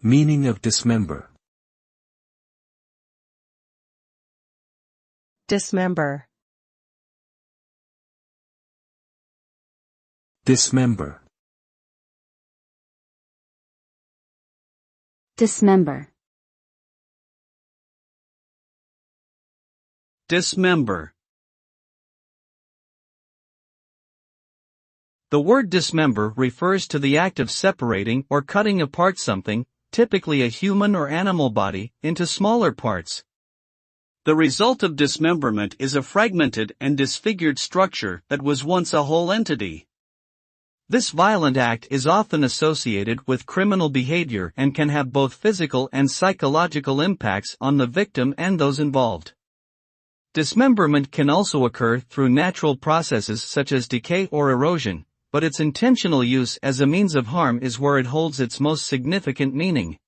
Meaning of dismember. Dismember. Dismember. Dismember. Dismember. The word dismember refers to the act of separating or cutting apart something, typically a human or animal body, into smaller parts. The result of dismemberment is a fragmented and disfigured structure that was once a whole entity. This violent act is often associated with criminal behavior and can have both physical and psychological impacts on the victim and those involved. Dismemberment can also occur through natural processes such as decay or erosion, but its intentional use as a means of harm is where it holds its most significant meaning.